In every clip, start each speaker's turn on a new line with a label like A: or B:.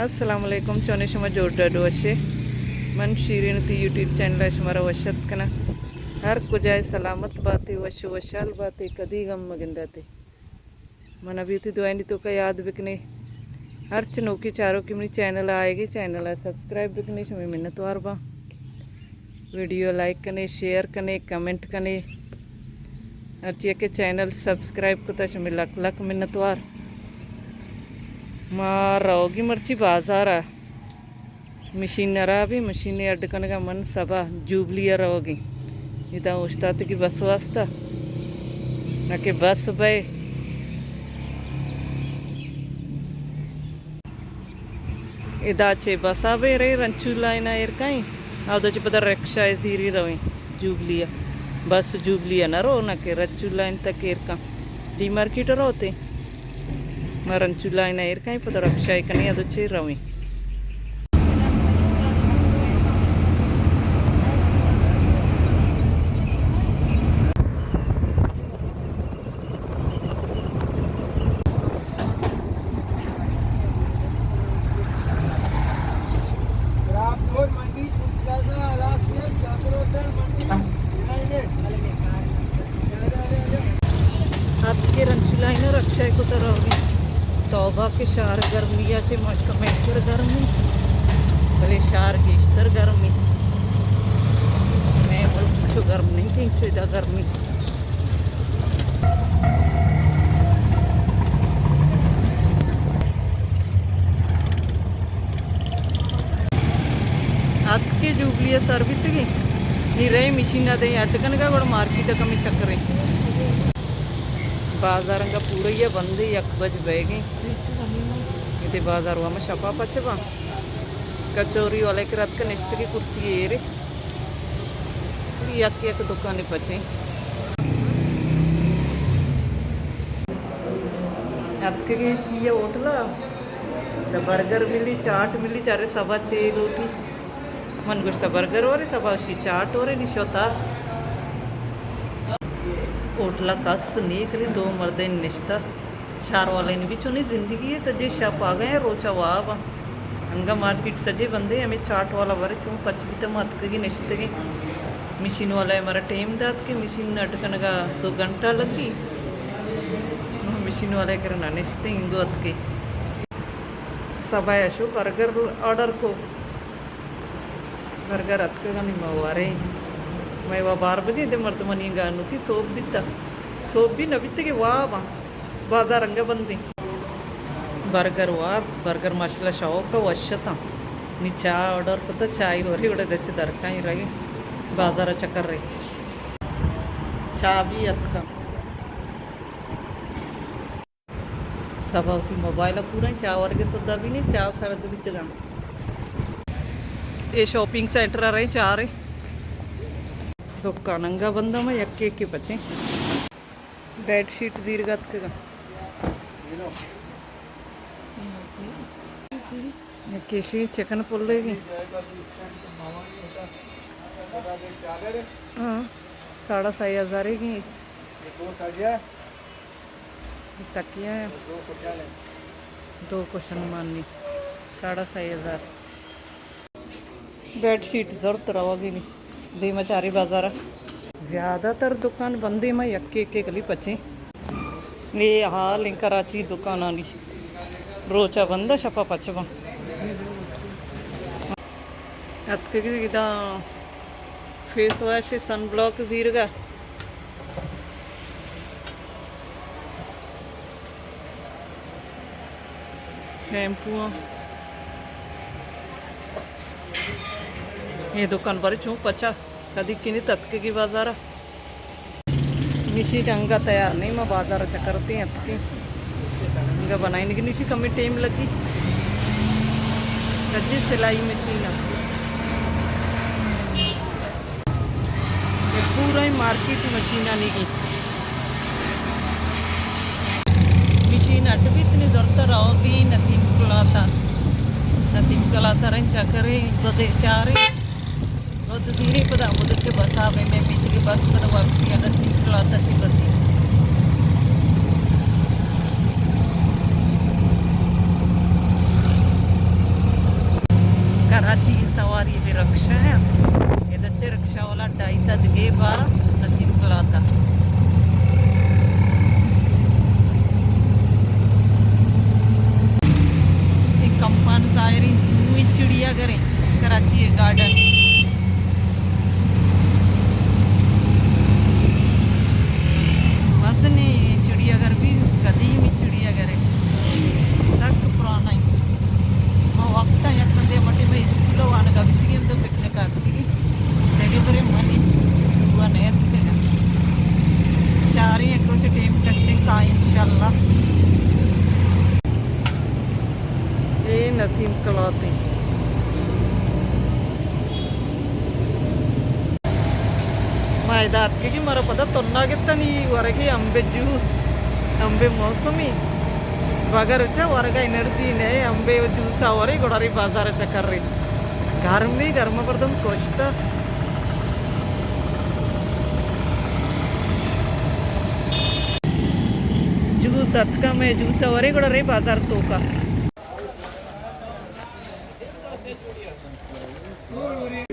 A: Assalamualaikum चौने शमा जोड़ा डोशे मन शीरीन ती यूट्यूब चैनल शमारा वशत कना हर कुजाय सलामत बातें वश वशाल बातें कदी गम मगिंदाते मन अभी तो दुआनी तो का याद बिकने हर चनोकी चारों की मेरी चैनल आएगी चैनल है सब्सक्राइब बिकने शमी मिन्नत वार बा वीडियो लाइक करने शेयर करने कमेंट करने हर चीज़ के चैनल सब्सक्राइब को शमी लक लक मिन्नत वार मार रहोगी मर्ची बाजार आ मशीनरा भी मशीनें अड्डकन का मन सबा जूबलिया रहोगी इदा उस्ताद की बस वास्ता ना के बस बे इदा चे बसा बे रे रंचू लाइना एर कहीं आदो चे पता रिक्शा जीरी रवे जूबलिया बस जूबलिया ना रो ना के रंचू लाइन तक एर का डी मार्केट रोते रंचू लाइन एर कहीं पता रक्षा कनी अदो चे रवे आपके रंचू लाइन रक्षा को तरह तौबा के शार गर्मिया चे मस्टमेंटर गर्मी भले शार गेस्तर गर्मी मैं कुछ गर्म नहीं कहीं चुदा गर्मी हाथ के जूबलिया सर्विस की नी रही मशीना दे अटकन का बड़ा मार्केट कमी चक्कर बाजार का पूरा ही बंद ही 1 बज बह गई इतने बाजार हुआ मैं छपा पचवा कचौरी वाले के रात का निश्चित की कुर्सी ये रे याद किया दुकान पचे याद के चीज़ होटल द बर्गर मिली चाट मिली चारे सवा 6 रोटी मन गुस्ता बर्गर हो रही सवा उसी चाट हो रही निशोता होटला कस निकली 2 मर्दे निश्ता शार वाले ने भी चुनी जिंदगी है सजे शप आ गए रोचा वाह अंगा मार्केट सजे बंदे हमें चाट वाला बारे चुन पच भी तो मत की निश्चित की मशीन वाला हमारा टाइम दात की मशीन अटकन का 2 घंटा लगी मशीन वाले करना निश्चित इंगो अत के सब आशो बर्गर ऑर्डर को बर्गर अत का नहीं मवारे मैं वह 12 बजे दे मर्द मनी गानू की सोप बिता सोप भी न बिते के वाह वाह बाजार रंगा बंदी बर्गर वाह बर्गर मसाला शौक वशता नी चाय ऑर्डर पता चाय हो रही उड़े दच्चे दरका ही रही बाजार चक्कर रही चाय भी अतका सब होती मोबाइल पूरा चाय और के सौदा भी नहीं चाय सारा तो बिते ये शॉपिंग सेंटर आ रहे चाह रहे दुकानंगा बंदा मैं यक्के के बचे बेडशीट दीर्घत का केशी चिकन पुल्लेगी हाँ 6,500 की तकिया है 2 कुशन मानी 6,500 बेडशीट जरूरत रहोगी नहीं दी मचारी बाजार ज़्यादातर दुकान बंदी में यक्के के गली पचे ये हाल इन कराची दुकान आनी रोचा बंदा छपा पचवा अतकिदा फेस वाश सन ब्लॉक जीरगा शैम्पू ये दुकान पर चूँ पचा कदी कि तत्के की बाजार निशी अंगा तैयार नहीं मैं बाजार चकरती हैं अतके अंगा बनाई नहीं कि निशी कमी टाइम लगी कजी सिलाई मशीन ये पूरा ही मार्केट मशीन नहीं की मशीन अट भी इतनी जरूरत रहोगी नसीब कलाता रही चक्कर बदे चारे धीरे पता मुझे बस आ गई मैं बीच की बस पर वापसी अगर सीट चलाता थी बसी चिड़ियाघर है कराची है गार्डन मस्त नहीं चिड़ियाघर भी कदीमी चिड़ियाघर है सख्त पुराना ही वक्त याकंदे मटे में स्कूल वाने का भी तो पिकनिक आती है लेकिन बड़े मनी हुआ नहीं दिखेगा चार ही कुछ टीम टेस्टिंग का इंशाल्लाह ये नसीम कलौती मैदात के मरो पता ತೊನ್ನಾಗಿತ್ತ ನೀ ಹೊರಗೆ ಅಂಬೆ ಜ್ಯೂಸ್ ಅಂಬೆ मौसमी बगर ಹೊರಗೆ एनर्जी ने अंबे जूस आवरे गोडारी बाजार चक्कर रही गर्म बरदम कोश्ता जूस अतका में जूस आवरे गोडारी बाजार तो का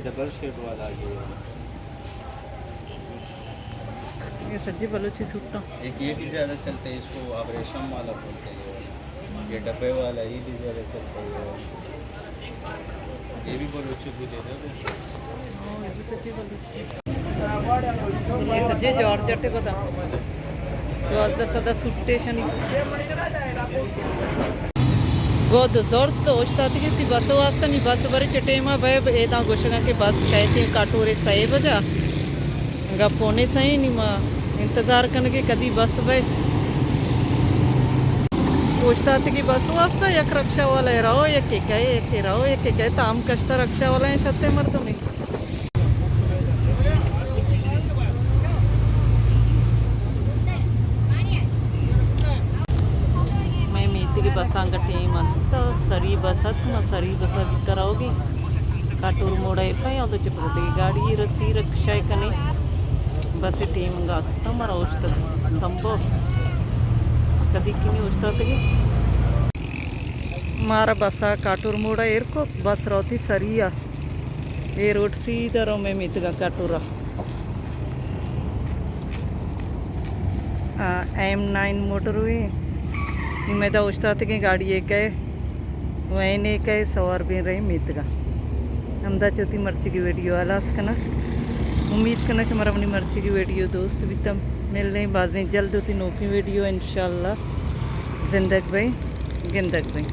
B: डबल शेड वाला
A: ये सज्जी बलूची सूटता
B: एक ये भी ज़्यादा चलता है, इसको आप रेशम वाला बोलते हैं। ये डब्बे वाला ये भी ज़्यादा चलता है। ये भी बलूची को दे दो।
A: ये सज्जे जॉर्जेट को था जॉर्जेट सदा सुट्टेशन गोद जोर तो होता थी कि बस वास्ता नहीं बस बरे चटेमा भाई एदा गोशगा के बस कहते काटोरे सही बजा गा पोने सही नहीं माँ इंतजार करने के कदी बस भाई पूछता थी कि बस वास्ता एक रक्षा वाला है रहो एक रहो एक ताम कश्ता रक्षा वाला है सत्य मर्द में मैं मीती की बस अंगठी मस्त सरी बसत मैं सरी बस कराओगी काटूर मोड़ा पाई और चिपकती गाड़ी रसी रक्षा कने बस टीम गास्ता मरा उस्ता तंबो कदी किनी उस्ता तगी मारा बसा काटूर मोड़ा एरको बस रोती सरिया ये रोड सीधा रो में मितगा काटूरा M9 मोटरवे इमेदा उस्ता तगी गाड़ी एक है वैन एक है सवार भी रही मितगा हमदा चौथी मर्ची की वीडियो आला ना उम्मीद करना हमारा अपनी मर्जी की वीडियो दोस्त भी तब मिल रही बाजें जल्द होती नौकी वीडियो इंशाल्लाह जिंदगी भाई गिंदक भाई।